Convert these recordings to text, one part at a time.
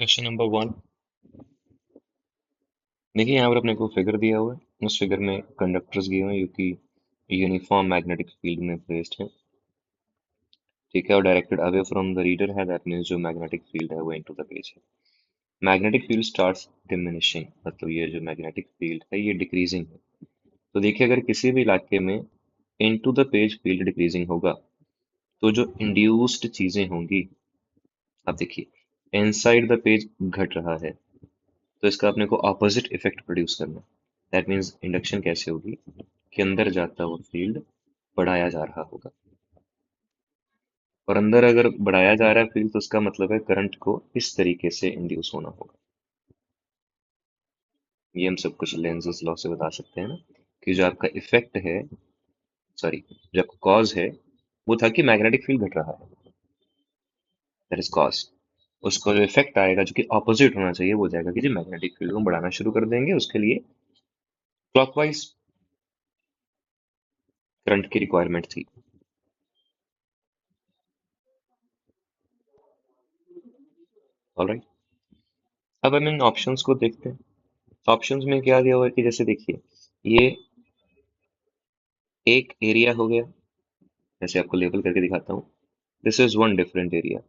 Question number 1। देखिए यहाँ पर अपने को फिगर दिया हुआ है। उस फिगर में कंडक्टर्स दिए हुए हैं जो कि यूनिफॉर्म मैग्नेटिक फील्ड में प्लेस्ड है। ठीक है, और directed away from the reader है, दैट मीन्स जो मैग्नेटिक फील्ड है वो इनटू द पेज है। मैग्नेटिक फील्ड स्टार्ट्स डिमिनिशिंग, मतलब ये जो मैग्नेटिक फील्ड है ये डिक्रीजिंग है। तो देखिए, अगर किसी भी इलाके में into the page field decreasing होगा तो जो इंड्यूस्ड चीजें होंगी, अब देखिए इनसाइड द पेज घट रहा है, तो इसका अपने को ऑपोजिट इफेक्ट प्रोड्यूस करना है। दैट मीन्स इंडक्शन कैसे होगी कि अंदर जाता हुआ फील्ड बढ़ाया जा रहा होगा, और अंदर अगर बढ़ाया जा रहा है फील्ड तो उसका मतलब है करंट को इस तरीके से इंड्यूस होना होगा। ये हम सब कुछ लेंजेस लॉ से बता सकते हैं ना, कि जो आपका इफेक्ट है, सॉरी, जो आपका कॉज है वो था कि मैग्नेटिक फील्ड घट रहा है, दैट इज कॉज। उसको जो इफेक्ट आएगा जो कि ऑपोजिट होना चाहिए वो जाएगा कि जी मैग्नेटिक फील्ड को बढ़ाना शुरू कर देंगे, उसके लिए क्लॉकवाइज करंट की रिक्वायरमेंट थी। ऑलराइट, अब हम इन ऑप्शंस को देखते हैं। ऑप्शंस में क्या दिया हुआ है कि जैसे देखिए, ये एक एरिया हो गया, जैसे आपको लेबल करके दिखाता हूँ। This is one different area,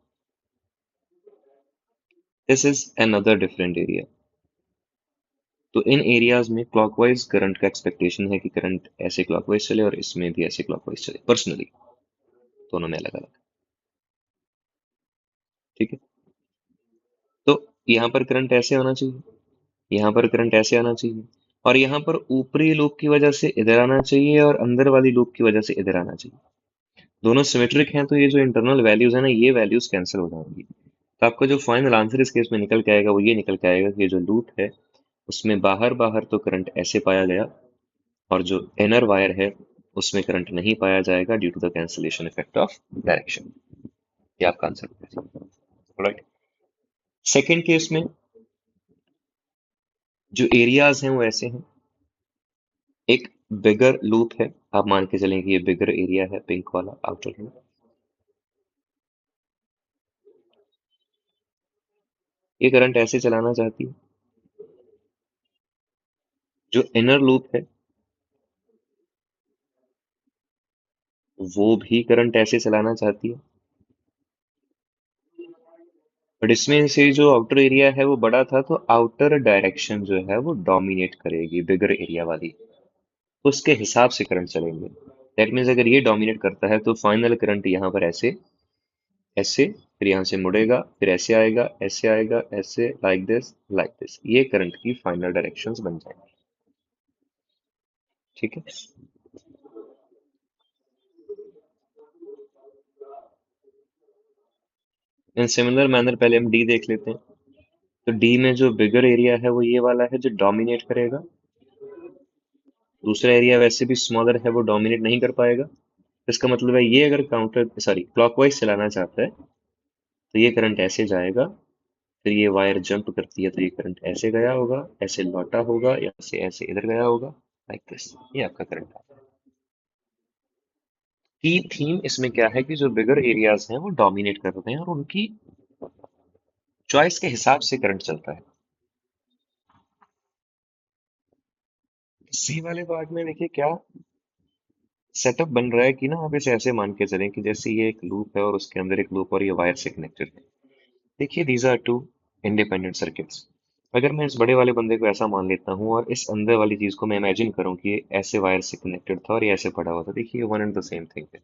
this is another different area. तो इन एरियाज में क्लॉकवाइज करंट का एक्सपेक्टेशन है कि करंट ऐसे क्लॉकवाइज चले और इसमें भी ऐसे क्लॉकवाइज चले, पर्सनली दोनों में अलग अलग। ठीक है, तो यहाँ पर करंट ऐसे आना चाहिए, यहाँ पर करंट ऐसे आना चाहिए, और यहाँ पर ऊपरी लूप की वजह से इधर आना चाहिए और अंदर वाली लूप की वजह से इधर आना चाहिए। दोनों सिमेट्रिक हैं तो ये जो इंटरनल वैल्यूज है ना, ये वैल्यूज कैंसिल हो जाएंगी। तो आपका जो फाइनल आंसर इस केस में निकल के आएगा वो ये निकल के आएगा कि ये जो लूप है उसमें बाहर बाहर तो करंट ऐसे पाया गया, और जो इनर वायर है उसमें करंट नहीं पाया जाएगा due to the cancellation effect of direction. ये आपका आंसर है। राइट, सेकेंड केस में जो एरियाज हैं वो ऐसे हैं। एक बिगर लूप है, आप मान के चलें कि ये बिगर एरिया है, पिंक वाला आउटर लूप। ये करंट ऐसे चलाना चाहती है। जो इनर लूप है वो भी करंट ऐसे चलाना चाहती है, बट इसमें से जो आउटर एरिया है वो बड़ा था, तो आउटर डायरेक्शन जो है वो डोमिनेट करेगी बिगर एरिया वाली, उसके हिसाब से करंट चलेंगे। दैट मीन्स अगर ये डोमिनेट करता है तो फाइनल करंट यहाँ पर ऐसे, ऐसे, फिर यहाँ से मुड़ेगा, फिर ऐसे आएगा, ऐसे आएगा, ऐसे, लाइक दिस, ये करंट की फाइनल डायरेक्शंस बन जाएंगी। ठीक है, इन सिमिलर मैनर पहले हम डी देख लेते हैं। तो डी में जो बिगर एरिया है वो ये वाला है जो डोमिनेट करेगा। दूसरा एरिया वैसे भी स्मॉलर है, वो डोमिनेट नहीं कर पाएगा। इसका मतलब है ये अगर काउंटर, सॉरी, क्लॉकवाइज चलाना चाहता है तो ये करंट ऐसे जाएगा, फिर ये वायर जंप करती है तो ये करंट ऐसे गया होगा, ऐसे लौटा होगा, या ऐसे ऐसे इधर गया होगा, लाइक दिस। ये आपका करंट है। की थीम इसमें क्या है कि जो बिगर एरियाज हैं वो डोमिनेट करते हैं और उनकी चॉइस के हिसाब से करंट चलता है। सी वाले पार्ट में देखिए क्या सेटअप बन रहा है कि ना, आप इसे ऐसे मान के चलें कि जैसे ये एक लूप है और उसके अंदर एक लूप और ये वायर से कनेक्टेड है। देखिए these are two independent circuits. अगर मैं इस बड़े वाले बंदे को ऐसा मान लेता हूँ और इस अंदर वाली चीज को मैं इमेजिन करूँ कि ये ऐसे वायर से कनेक्टेड था और ये ऐसे पड़ा हुआ था, देखिए one and the same thing है।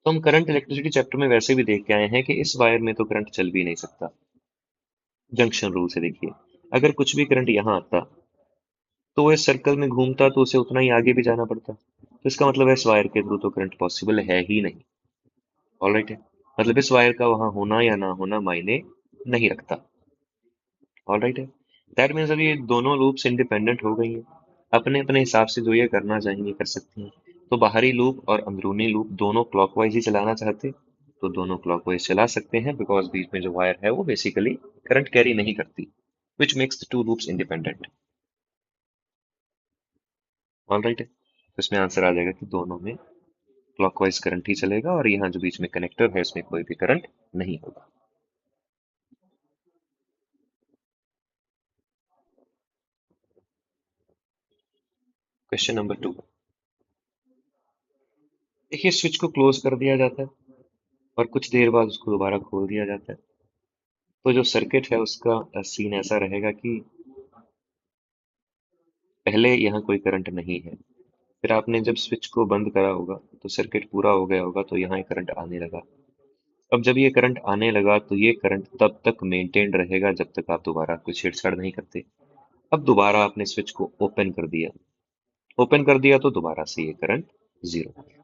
तो हम करंट इलेक्ट्रिसिटी चैप्टर में वैसे भी देख के आए हैं कि इस वायर में तो करंट चल भी नहीं सकता। जंक्शन रूल से देखिए, अगर कुछ भी करंट यहाँ आता तो वो इस सर्कल में घूमता तो उसे उतना ही आगे भी जाना पड़ता, तो इसका मतलब है इस वायर के थ्रू तो करंट पॉसिबल है ही नहीं। ऑलराइट है, मतलब इस वायर का वहां होना या ना होना मायने नहीं रखता। ऑलराइट है, दैट मीन्स अभी ये दोनों लूप्स इंडिपेंडेंट हो गई हैं, अपने अपने हिसाब से जो ये करना चाहेंगे कर सकती हैं। तो बाहरी लूप और अंदरूनी लूप दोनों क्लॉकवाइज ही चलाना चाहते तो दोनों क्लॉकवाइज चला सकते हैं, बिकॉज बीच में जो वायर है वो बेसिकली करंट कैरी नहीं करती, which makes the two loops independent. Alright है, तो इसमें आंसर आ जाएगा कि दोनों में क्लॉकवाइज करंट ही चलेगा और यहाँ जो बीच में कनेक्टर है उसमें कोई भी करंट नहीं होगा। Question number 2। देखिए, स्विच को क्लोज कर दिया जाता है और कुछ देर बाद उसको दोबारा खोल दिया जाता है। तो जो सर्किट है उसका सीन ऐसा रहेगा कि पहले यहाँ कोई करंट नहीं है। फिर आपने जब स्विच को बंद करा होगा तो सर्किट पूरा हो गया होगा, तो यहाँ करंट आने लगा। अब जब ये करंट आने लगा तो ये करंट तब तक मेंटेन रहेगा जब तक आप दोबारा कोई छेड़छाड़ नहीं करते। अब दोबारा आपने स्विच को ओपन कर दिया। ओपन कर दिया तो दोबारा से ये करंट जीरो हो गया।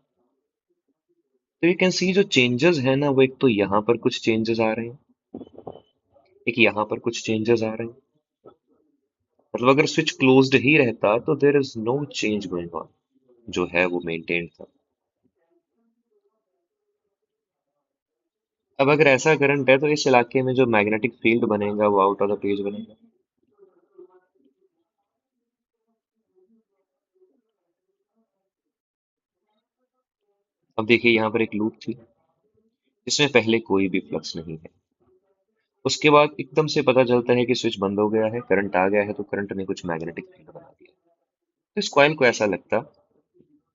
तो यू कैन सी जो चेंजेस है ना, वो एक तो यहाँ पर कुछ चेंजेस आ रहे हैं, एक यहाँ पर कुछ चेंजेस आ रहे हैं। मतलब अगर स्विच क्लोज्ड ही रहता तो there is no change going on, जो है वो मेंटेन था। अब अगर ऐसा करंट है तो इस इलाके में जो मैग्नेटिक फील्ड बनेगा वो आउट ऑफ द पेज बनेगा। अब देखिए, यहाँ पर एक लूप थी जिसमें पहले कोई भी फ्लक्स नहीं है। उसके बाद एकदम से पता चलता है कि स्विच बंद हो गया है, करंट आ गया है, तो करंट ने कुछ मैग्नेटिक फील्ड बना दिया। तो इस कॉइल को ऐसा लगता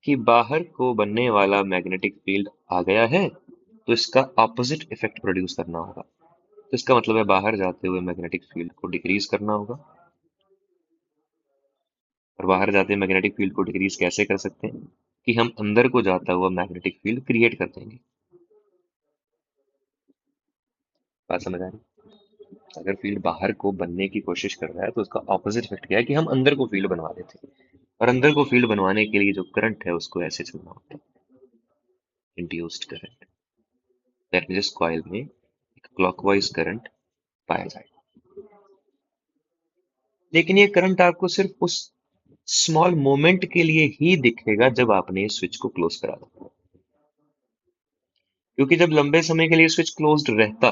कि बाहर को बनने वाला मैग्नेटिक फील्ड आ गया है, तो इसका ऑपोजिट इफेक्ट प्रोड्यूस करना होगा। तो इसका मतलब है बाहर जाते हुए मैग्नेटिक फील्ड को डिक्रीज करना होगा। और बाहर जाते मैग्नेटिक फील्ड को डिक्रीज कैसे कर सकते हैं कि हम अंदर को जाता हुआ मैग्नेटिक फील्ड क्रिएट कर देंगे। बात समझ आ रही? अगर फील्ड बाहर को बनने की कोशिश कर रहा है तो उसका ऑपोजिट इफेक्ट क्या है कि हम अंदर को फील्ड बनवा देते हैं। और अंदर को फील्ड बनवाने के लिए जो करंट है उसको ऐसे चलना होता है, induced current. That means coil में एक क्लॉकवाइज करंट पाया जाएगा। लेकिन ये करंट आपको सिर्फ उस स्मॉल मोमेंट के लिए ही दिखेगा जब आपने स्विच को क्लोज करा दो। क्योंकि जब लंबे समय के लिए स्विच क्लोज्ड रहता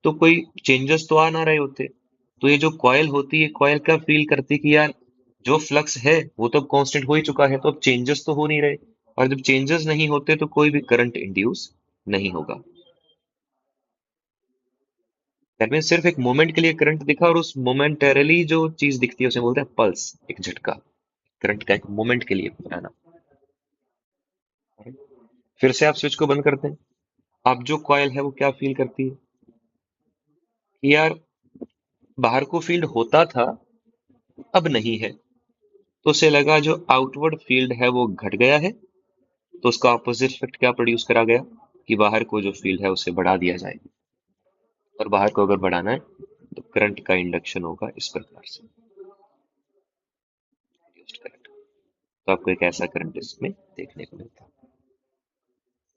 तो कोई चेंजेस तो आ ना रहे होते। तो ये जो कॉयल होती है, कॉयल क्या फील करती कि यार जो फ्लक्स है वो तो अब कांस्टेंट हो ही चुका है, तो अब चेंजेस तो हो नहीं रहे। और जब चेंजेस नहीं होते तो कोई भी करंट इंड्यूस नहीं होगा। दैट मीन सिर्फ एक मोमेंट के लिए करंट दिखा, और उस मोमेंटरली जो चीज दिखती है उसे बोलते हैं पल्स, एक झटका। करंट का एक मोमेंट के लिए आना। फिर से आप स्विच को बंद करते हैं। अब जो कॉयल है वो क्या फील करती है कि यार बाहर को फील्ड होता था, अब नहीं है। तो उसे लगा जो आउटवर्ड फील्ड है वो घट गया है। तो उसका ऑपोजिट इफेक्ट क्या प्रोड्यूस करा गया कि बाहर को जो फील्ड है उसे बढ़ा दिया जाए। और बाहर को अगर बढ़ाना है तो करंट का इंडक्शन होगा इस प्रकार से, इंड्यूस्ड करंट। तो आपको एक ऐसा करंट इसमें देखने को मिलता है।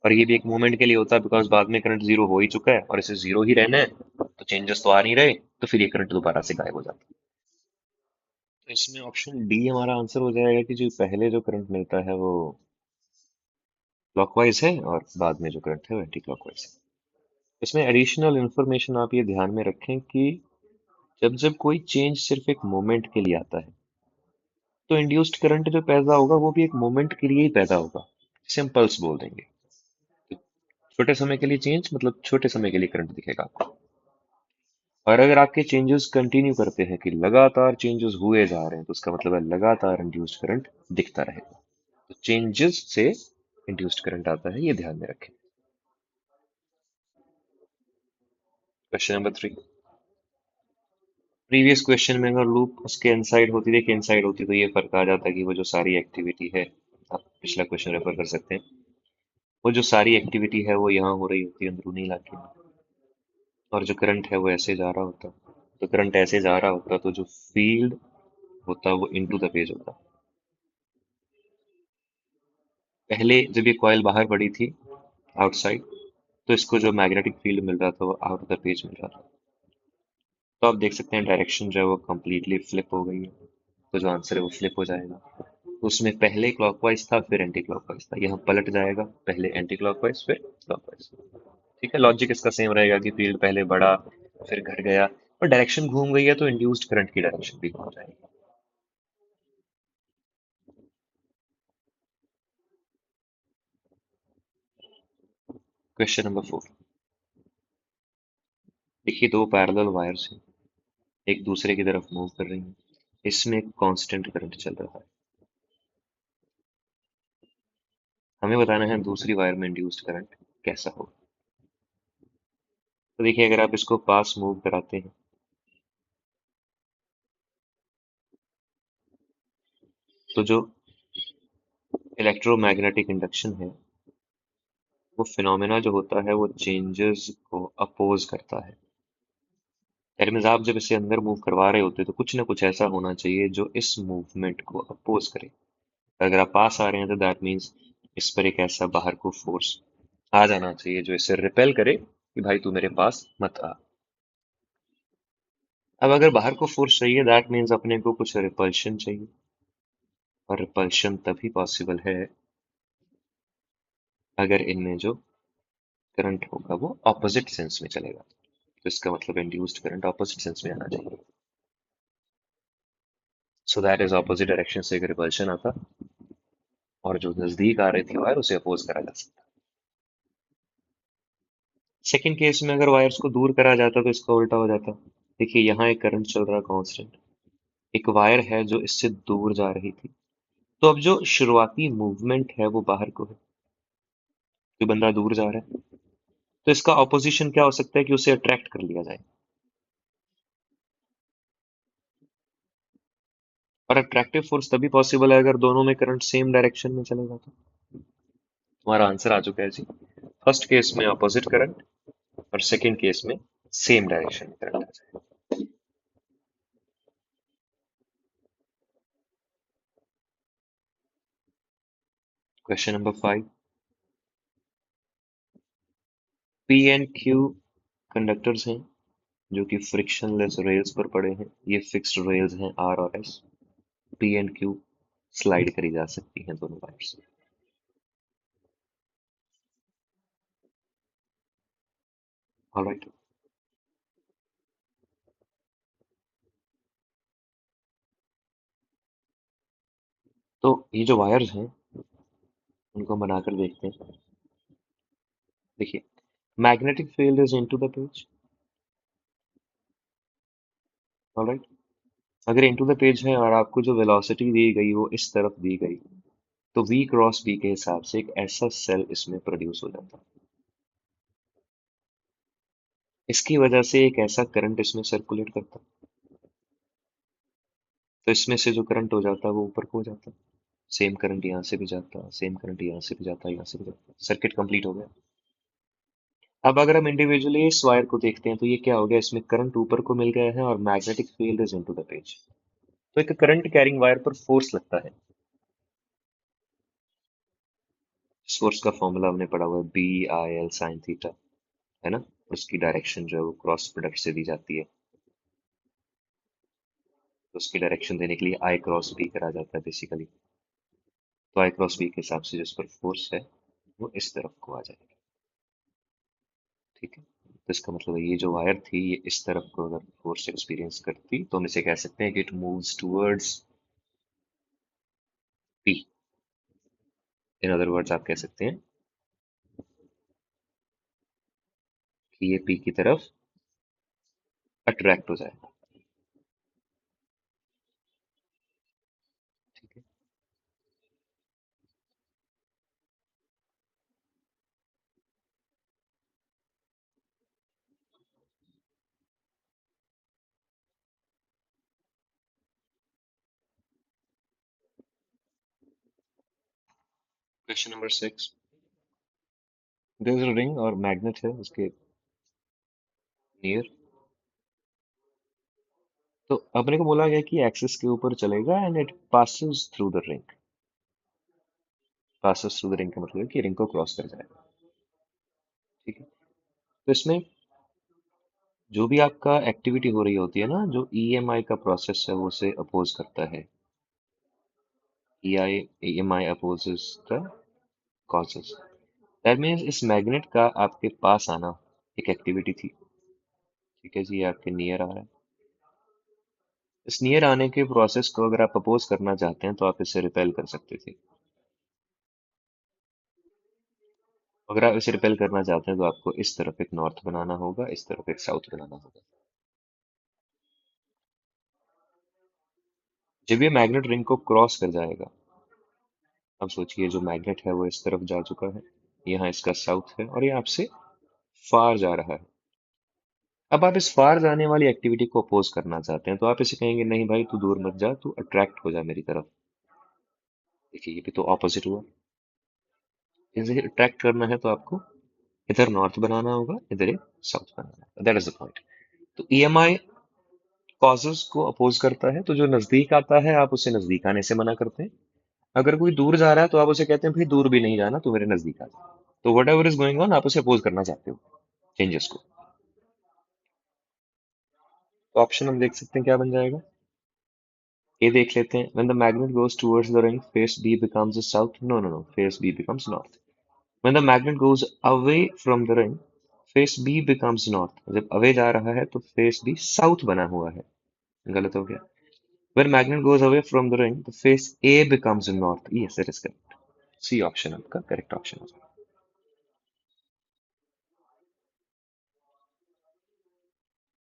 और ये भी एक मोमेंट के लिए होता है, बिकॉज बाद में करंट जीरो हो ही चुका है और इसे जीरो ही रहना है, तो चेंजेस तो आ नहीं रहे, तो फिर ये करंट दोबारा से गायब हो जाता है। तो इसमें ऑप्शन डी हमारा आंसर हो जाएगा कि जो पहले जो करंट मिलता है वो क्लॉकवाइज है और बाद में जो करंट है वो एंटी क्लॉकवाइज है। इसमें एडिशनल इंफॉर्मेशन आप ये ध्यान में रखें कि जब जब कोई चेंज सिर्फ एक मोमेंट के लिए आता है तो इंड्यूस्ड करंट जो पैदा होगा वो भी एक मोमेंट के लिए ही पैदा होगा, जिसे हम पल्स बोल देंगे। तो छोटे समय के लिए चेंज मतलब छोटे समय के लिए करंट दिखेगा आपको। और अगर आपके चेंजेस कंटिन्यू करते हैं कि लगातार चेंजेस हुए जा रहे हैं, तो उसका मतलब है लगातार इंड्यूस्ड करंट दिखता रहेगा। तो चेंजेस से इंड्यूस्ड करंट आता है, ये ध्यान में रखें। Question number 3। प्रीवियस क्वेश्चन में अगर लूप उसके इनसाइड होती, देखिए इनसाइड होती तो ये फर्क आ जाता कि वो जो सारी एक्टिविटी है, आप पिछला क्वेश्चन रेफर कर सकते हैं। वो जो सारी एक्टिविटी है वो यहाँ हो रही होती है अंदरूनी इलाके में, और जो करंट है वो ऐसे जा रहा होता। तो करंट ऐसे जा रहा होता तो जो फील्ड होता वो इनटू द पेज होता। पहले जब ये कॉइल बाहर पड़ी थी आउटसाइड, तो इसको जो मैग्नेटिक फील्ड मिल रहा था वो आउट द पेज मिल रहा था। तो आप देख सकते हैं डायरेक्शन जो है वो कम्प्लीटली फ्लिप हो गई है। तो जो आंसर है वो फ्लिप हो जाएगा। उसमें पहले क्लॉकवाइज था फिर एंटी क्लॉकवाइज था, यहाँ पलट जाएगा, पहले एंटी क्लॉकवाइज फिर क्लॉकवाइज। ठीक है, लॉजिक इसका सेम रहेगा कि फील्ड पहले बढ़ा फिर घट गया, और डायरेक्शन घूम गई है तो इंड्यूस्ड करंट की डायरेक्शन भी घूम जाएगी। Question number 4। देखिए, दो पैरेलल वायर्स हैं, एक दूसरे की तरफ मूव कर रही हैं। इसमें कांस्टेंट करंट चल रहा है। हमें बताना है दूसरी वायर में इंड्यूस्ड करंट कैसा होगा। तो देखिए, अगर आप इसको पास मूव कराते हैं तो जो इलेक्ट्रोमैग्नेटिक इंडक्शन है, वो फिनोमेना जो होता है वो चेंजेस को अपोज करता है। दैट मीन्स आप जब इसे अंदर मूव करवा रहे होते हैं तो कुछ ना कुछ ऐसा होना चाहिए जो इस मूवमेंट को अपोज करे। अगर आप पास आ रहे हैं तो दैट मीन्स इस पर एक ऐसा बाहर को फोर्स आ जाना चाहिए जो इसे रिपेल करे कि भाई तू मेरे पास मत आ। अब अगर बाहर को फोर्स चाहिए दैट मीन्स अपने को कुछ रिपल्शन चाहिए, और रिपल्शन तभी पॉसिबल है अगर इनमें जो करंट होगा वो ऑपोजिट सेंस में चलेगा। तो इसका मतलब इंड्यूस्ड करंट ऑपोजिट सेंस में आना चाहिए। So that is opposite direction से एक रिपल्शन आता, और जो नजदीक आ रही थी वायर उसे अपोज करा जा सकता। सेकंड केस में अगर वायर्स को दूर करा जाता तो इसका उल्टा हो जाता। देखिए, यहाँ एक करंट चल रहा कांस्टेंट, एक वायर है जो इससे दूर जा रही थी, तो अब जो शुरुआती मूवमेंट है वो बाहर को है, जो बंदा दूर जा रहा है। तो इसका ऑपोजिशन क्या हो सकता है कि उसे अट्रैक्ट कर लिया जाए। और अट्रैक्टिव फोर्स तभी पॉसिबल है अगर दोनों में करंट सेम डायरेक्शन में चलेगा। तो हमारा आंसर आ चुका है जी। फर्स्ट केस में अपोजिट करंट, और सेकंड केस में सेम डायरेक्शन में करंट आ जाए। Question number 5। P and Q conductors हैं जो कि फ्रिक्शनलेस रेल्स पर पड़े हैं। ये फिक्स्ड रेल्स हैं आर और S. P and Q slide करी जा सकती हैं दोनों वायर्स। ऑलराइट। तो ये जो वायर्स हैं उनको हम बनाकर देखते हैं। देखिए, magnetic field is into the page. Alright. अगर इनटू द पेज है और आपको जो वेलोसिटी दी गई वो इस तरफ दी गई, तो v क्रॉस b के हिसाब से एक ऐसा सेल इसमें प्रोड्यूस हो जाता है। इसकी वजह से एक ऐसा करंट इसमें सर्कुलेट करता है। तो इसमें से जो करंट हो जाता है वो ऊपर को हो जाता है। सेम करंट यहाँ से भी जाता है, सेम करंट यहाँ से भी जाता है, यहाँ से भी जाता है। सर्किट कंप्लीट हो गया। अब अगर हम इंडिविजुअली इस वायर को देखते हैं तो ये क्या हो गया, इसमें करंट ऊपर को मिल गया है और magnetic field is into the page. तो एक करंट कैरिंग वायर पर फोर्स लगता है। इस फोर्स का फॉर्मूला हमने पढ़ा हुआ है, B I L sine theta, है ना। उसकी डायरेक्शन जो है वो क्रॉस प्रोडक्ट से दी जाती है। तो उसकी डायरेक्शन देने के लिए आई क्रॉस बी करा जाता है बेसिकली। तो आई क्रॉस बी के हिसाब से जिस पर फोर्स है वो इस तरफ को आ जाएगी। ठीक है। तो इसका मतलब है ये जो वायर थी ये इस तरफ को अगर फोर्स एक्सपीरियंस करती तो हम इसे कह सकते हैं कि it moves towards P. In other words आप कह सकते हैं कि ये पी की तरफ अट्रैक्ट हो जाएगा। ठीक है। Question number 6। There is a ring और मैग्नेट है उसके नियर। तो अपने को बोला गया कि एक्सिस के ऊपर चलेगा and it passes through the ring. Passes through the ring का मतलब है कि रिंग को क्रॉस कर जाएगा। ठीक है। तो इसमें जो भी आपका एक्टिविटी हो रही होती है ना, जो ईएमआई का प्रोसेस है वो उसे अपोज करता है। EMI opposes the causes. That means इस मैग्नेट का आपके पास आना एक एक्टिविटी थी। ठीक है जी, ये आपके नियर आ रहा है। इस नियर आने के प्रोसेस को अगर आप अपोज करना चाहते हैं तो आप इसे रिपेल कर सकते थे। अगर आप इसे रिपेल करना चाहते हैं तो आपको इस तरफ एक नॉर्थ बनाना होगा, इस तरफ एक साउथ बनाना होगा। जब ये मैग्नेट रिंग को क्रॉस कर जाएगा, अब सोचिए जो मैग्नेट है वो इस तरफ जा चुका है, यहाँ इसका साउथ है और ये आपसे फार जा रहा है। अब आप इस फार जाने वाली एक्टिविटी को अपोज करना चाहते हैं, तो आप इसे कहेंगे नहीं भाई तू दूर मत जा, तू अट्रैक्ट हो जा मेरी तरफ। देखिए ये भी तो ऑपोजिट हुआ। इसे अट्रैक्ट करना है तो आपको इधर नॉर्थ बनाना होगा, इधर एक साउथ बनाना होगा। That is the point. तो ईएमआई कॉजेस को अपोज करता है, तो जो नजदीक आता है आप उसे नजदीक आने से मना करते हैं। अगर कोई दूर जा रहा है तो आप उसे कहते हैं भाई दूर भी नहीं जाना, तू मेरे नजदीक आ जा। तो what ever is going on आप उसे अपोज करना चाहते हो, चेंजेस को। तो ऑप्शन हम देख सकते हैं क्या बन जाएगा। ये देख लेते हैं। When the magnet goes towards the ring, face B becomes the south. No, no, no. Face B becomes north. When the magnet goes away from the ring, face B becomes north. जब away जा रहा है तो face B south बना हुआ है। गलत हो गया। When magnet goes away from the ring, the face A becomes north. Yes, that is correct. C option आपका correct option है।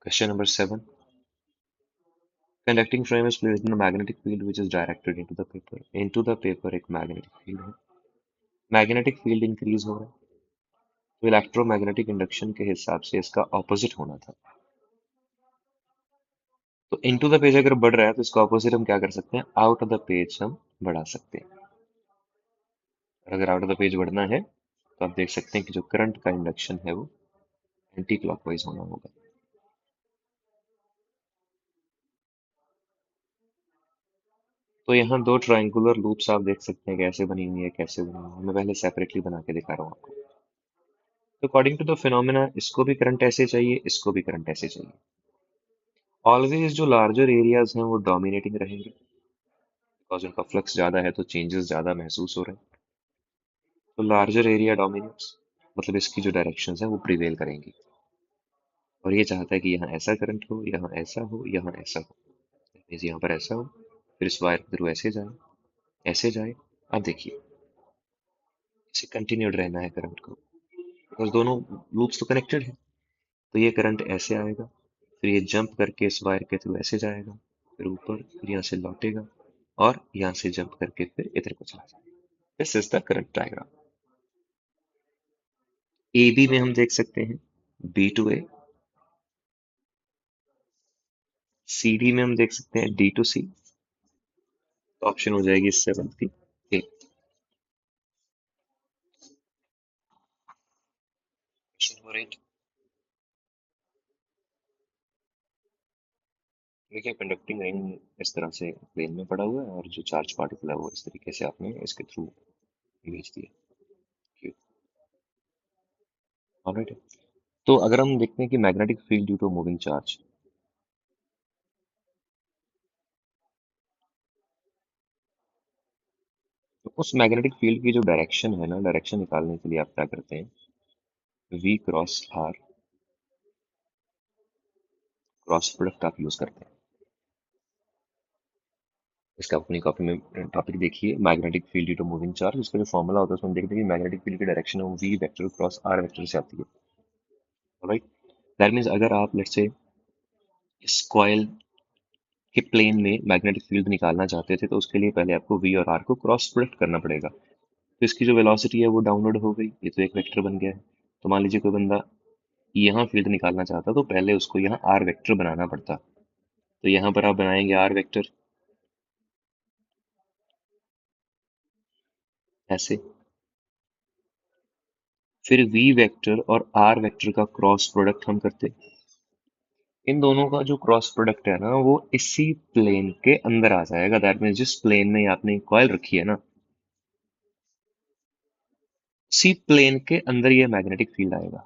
Question number 7. Conducting frame is placed in a magnetic field which is directed into the paper. Into the paper एक magnetic field है। Magnetic field increase हो रहा है, तो electromagnetic induction के हिसाब से इसका ऑपोजिट होना था। तो इनटू द पेज अगर बढ़ रहा है तो इसका ऑपोजिट हम क्या कर सकते हैं, आउट ऑफ द पेज हम बढ़ा सकते हैं। और अगर आउट ऑफ द पेज बढ़ना है तो आप देख सकते हैं कि जो करंट का इंडक्शन है वो एंटी क्लॉकवाइज होना होगा। तो यहाँ दो ट्रायंगुलर लूप्स आप देख सकते हैं कैसे बनी हुई है, कैसे बनी हुई है। मैं पहले सेपरेटली बना के दिखा रहा हूँ आपको। तो अकॉर्डिंग टू द फिनोमेना इसको भी करंट ऐसे चाहिए, इसको भी करंट ऐसे चाहिए। ऑलवेज जो लार्जर एरियाज हैं वो डोमिनेटिंग रहेंगे, बिकॉज उनका फ्लक्स ज्यादा है तो चेंजेस ज्यादा महसूस हो रहे हैं। तो लार्जर एरिया डोमिनेट्स, मतलब इसकी जो डायरेक्शंस हैं वो प्रिवेल करेंगी। और ये चाहता है कि यहाँ ऐसा करंट हो, यहाँ ऐसा हो, यहाँ ऐसा हो। मीन्स यहाँ पर ऐसा हो, फिर इस वायर के थ्रू ऐसे जाए, ऐसे जाए। अब देखिए इसे कंटिन्यूड रहना है करंट को, बिकॉज दोनों लूप्स तो कनेक्टेड है। तो ये करंट ऐसे आएगा, फिर ये जंप करके इस वायर के थ्रू ऐसे जाएगा, फिर ऊपर, फिर यहाँ से लौटेगा और यहाँ से जंप करके फिर इधर को चला जाएगा। This is the current diagram. A B में हम देख सकते हैं B to A, C D में हम देख सकते हैं डी टू सी। तो ऑप्शन हो जाएगी इससे बनती ए। Question number 8। देखिए कंडक्टिंग रिंग इस तरह से प्लेन में पड़ा हुआ है और जो चार्ज पार्टिकल है वो इस तरीके से आपने इसके थ्रू भेज दिया। क्यों? ऑलराइट। तो अगर हम देखते हैं कि magnetic field due to moving charge, तो उस मैग्नेटिक फील्ड की जो डायरेक्शन है ना, डायरेक्शन निकालने के लिए आप क्या करते हैं, V cross R cross product आप यूज करते हैं। इसका अपनी कॉपी में टॉपिक देखिए, magnetic field due to moving charge. इसका जो फॉर्मूला होता है उसमें देखते हैं कि मैग्नेटिक फील्ड की डायरेक्शन है वो V vector cross R vector से आती है। राइट। दैट मीन्स अगर आप लेट्स से इस कॉइल के प्लेन में मैग्नेटिक फील्ड निकालना चाहते थे तो उसके लिए पहले आपको वी और आर को क्रॉस प्रोडक्ट करना पड़ेगा। तो इसकी जो वेलोसिटी है वो डाउनवर्ड हो गई, ये तो एक वेक्टर बन गया है। तो मान लीजिए कोई बंदा यहाँ फील्ड निकालना चाहता तो पहले उसको यहाँ आर वेक्टर बनाना पड़ता। तो यहाँ पर आप बनाएंगे आर वेक्टर ऐसे, फिर वी वेक्टर और आर वेक्टर का क्रॉस प्रोडक्ट हम करते। इन दोनों का जो क्रॉस प्रोडक्ट है ना वो इसी प्लेन के अंदर आ जाएगा। दैट मीन्स जिस प्लेन में आपने कॉइल रखी है ना, उसी प्लेन के अंदर ये मैग्नेटिक फील्ड आएगा।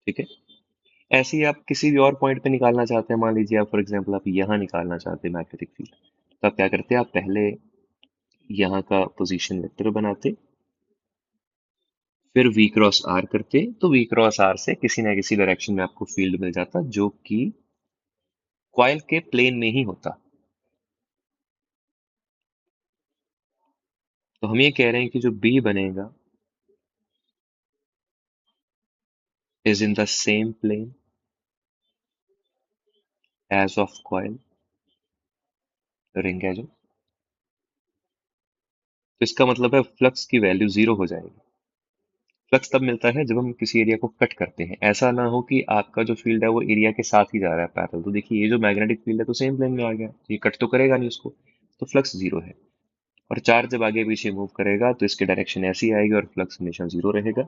ठीक है। ऐसे ही आप किसी भी और पॉइंट पे निकालना चाहते हैं, मान लीजिए आप फॉर एग्जांपल आप यहाँ निकालना चाहते हैं मैग्नेटिक फील्ड, तो आप क्या करते हैं, आप पहले यहाँ का पोजीशन वेक्टर बनाते, फिर वी क्रॉस आर करते, तो वी क्रॉस आर से किसी ना किसी डायरेक्शन में आपको फील्ड मिल जाता जो कि कॉइल के प्लेन में ही होता। तो हम ये कह रहे हैं कि जो बी बनेगा is in the same plane as of coil, ring है जो। तो इसका मतलब है फ्लक्स की वैल्यू जीरो हो जाएगी। फ्लक्स तब मिलता है जब हम किसी एरिया को कट करते हैं। ऐसा ना हो कि आपका जो फील्ड है वो एरिया के साथ ही जा रहा है पैरेलल। तो देखिए ये जो मैग्नेटिक फील्ड है तो सेम प्लेन में आ गया, तो ये कट तो करेगा नहीं उसको, तो फ्लक्स जीरो है। और चार्ज जब आगे पीछे मूव करेगा तो इसकी डायरेक्शन ऐसी आएगी और फ्लक्स हमेशा जीरो रहेगा।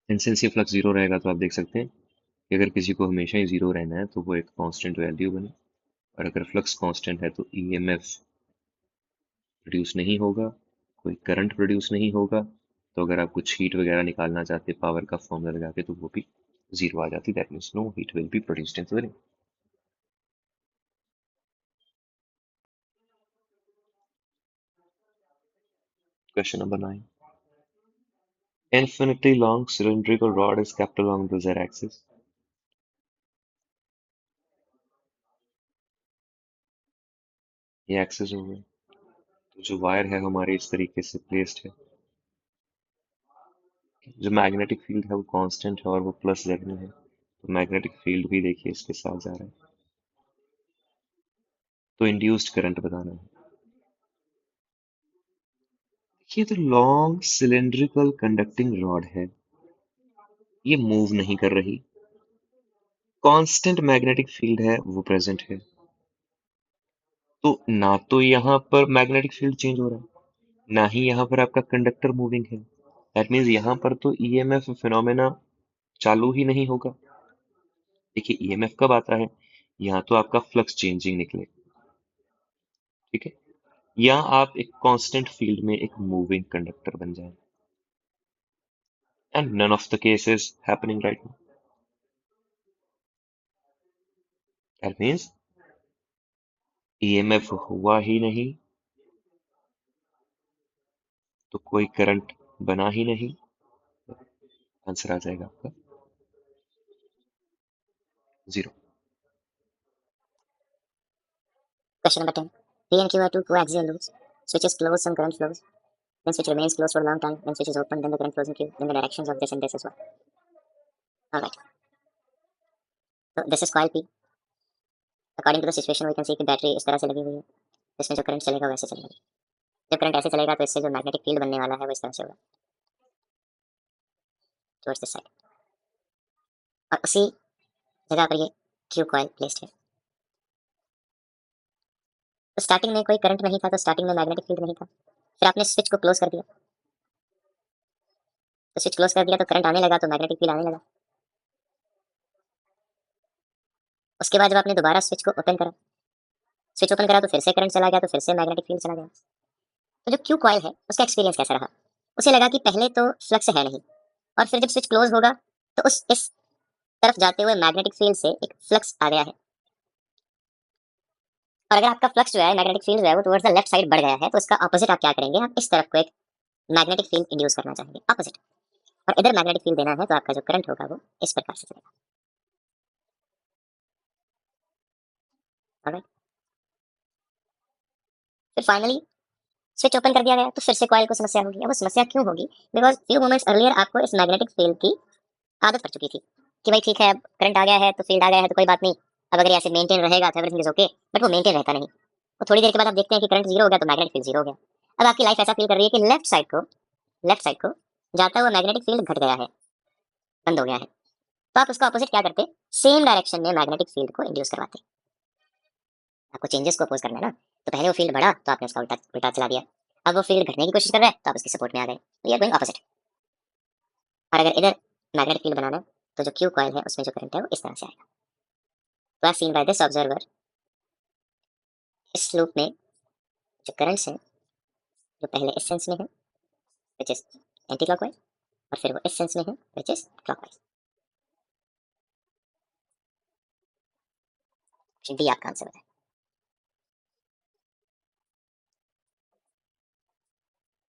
एंड सिंस ये फ्लक्स जीरो रहेगा तो आप देख सकते हैं कि अगर किसी को हमेशा ही जीरो रहना है तो वो एक कांस्टेंट वैल्यू बने। और अगर फ्लक्स कांस्टेंट है तो ईएमएफ प्रोड्यूस नहीं होगा, कोई करंट प्रोड्यूस नहीं होगा। तो अगर आप कुछ हीट वगैरह निकालना चाहते पावर का फॉर्मूला लगा के तो वो भी जीरो आ जाती। That means no heat will be produced in the ring. Question number 9, infinitely long cylindrical rod is kept along the z-axis. ये एक्सिस हो गया, तो जो वायर है हमारे इस तरीके से प्लेस्ड है। जो मैग्नेटिक फील्ड है वो कांस्टेंट है और वो प्लस जेड में है, तो मैग्नेटिक फील्ड भी देखिए इसके साथ जा रहा है। तो इंड्यूस्ड करंट बताना है। ये तो लॉन्ग सिलेंड्रिकल कंडक्टिंग रॉड है, ये मूव नहीं कर रही, कांस्टेंट मैग्नेटिक फील्ड है वो प्रेजेंट है। तो ना तो यहाँ पर मैग्नेटिक फील्ड चेंज हो रहा है, ना ही यहाँ पर आपका कंडक्टर मूविंग है। दैट मीन्स यहाँ पर तो ईएमएफ फिनोमेना चालू ही नहीं होगा। देखिए ईएमएफ कब आता है, यहाँ तो आपका फ्लक्स चेंजिंग निकले, ठीक है, या आप एक कांस्टेंट फील्ड में एक मूविंग कंडक्टर बन जाए। And none of the cases happening right now. That means EMF हुआ ही नहीं, तो कोई करंट बना ही नहीं। आंसर आ जाएगा आपका zero. Question number 10. P and Q are two coaxial loops. Switch is closed, some current flows. Then switch remains closed for a long time. Then switch is open, then the current flows in Q. Then the directions of this and this as well. Alright. So this is coil P. According to the situation, we can see कि battery इस तरह से लगी हुई है, इसमें जो current चलेगा वैसे चलेगा। जब करंट ऐसे चलेगा तो इससे जो मैग्नेटिक फील्ड बनने वाला है वो इस तरह से होगा, टुवर्ड्स दिस साइड। और उसी जगह पर ये Q कॉइल प्लेस्ड है। तो स्टार्टिंग में कोई करंट नहीं था, तो स्टार्टिंग में मैग्नेटिक फील्ड नहीं था। फिर आपने स्विच को क्लोज कर दिया, तो स्विच क्लोज कर दिया तो करंट आने लगा, तो मैग्नेटिक फील्ड आने लगा। उसके बाद जब आपने दोबारा स्विच को ओपन करा, स्विच ओपन करा तो फिर से करंट चला गया, तो फिर से मैग्नेटिक फील्ड चला गया। तो जो क्यू कॉइल है उसका एक्सपीरियंस कैसा रहा, उसे लगा कि पहले तो फ्लक्स है नहीं, और फिर जब स्विच क्लोज होगा तो उस इस तरफ जाते हुए मैग्नेटिक फील्ड से एक फ्लक्स आ गया है। और अगर आपका फ्लक्स जो है, मैग्नेटिक फील्ड जो है वो टुवर्ड्स द लेफ्ट साइड बढ़ गया है, तो इसका ऑपोजिट आप क्या करेंगे, आप इस तरफ को एक मैग्नेटिक फील्ड इंड्यूस करना चाहेंगे, ऑपोजिट। और इधर मैग्नेटिक फील्ड देना है, तो आपका जो करंट होगा वो इस प्रकार से चलेगा। ऑलराइट। फिर फाइनली स्विच ओपन कर दिया गया, तो फिर से कॉइल को समस्या होगी। अब वो समस्या क्यों होगी, बिकॉज फ्यू मोमेंट्स अर्लियर आपको इस मैग्नेटिक फील्ड की आदत पड़ चुकी थी कि भाई ठीक है, अब करंट आ गया है तो फील्ड आ गया है तो कोई बात नहीं, अब अगर ऐसे मेंटेन रहेगा तो एवरीथिंग इज ओके। बट वो मेंटेन रहता नहीं, और थोड़ी देर के बाद आप देखते हैं कि करंट जीरो हो गया, तो मैग्नेटिक फील्ड जीरो हो गया। अब आपकी लाइफ ऐसा फील कर रही है कि लेफ्ट साइड को जाता हुआ मैग्नेटिक फील्ड घट गया है, बंद हो गया है। तो आप उसका अपोजिट क्या करते, सेम डायरेक्शन में मैग्नेटिक फील्ड को इंड्यूस करवाते। आपको चेंजेस को अपोज करना है ना, तो पहले वो फील्ड बढ़ा तो आपने उसका उल्टा उल्टा चला दिया। अब वो फील्ड घटने की कोशिश कर रहा है तो आप उसके सपोर्ट में आ गए, तो ये गोइंग ऑपोजिट। और अगर इधर मैग्नेटिक फील्ड बनाना है, तो जो क्यू कॉइल है उसमें जो करंट है वो इस तरह से आएगा। तो as seen by this observer, इस लूप में जो करंट्स हैं, जो पहले इस सेंस में है विच इज एंटी क्लॉकवाइज, और फिर वो इस सेंस में है विच इज क्लॉकवाइज। डी आपका आंसर है।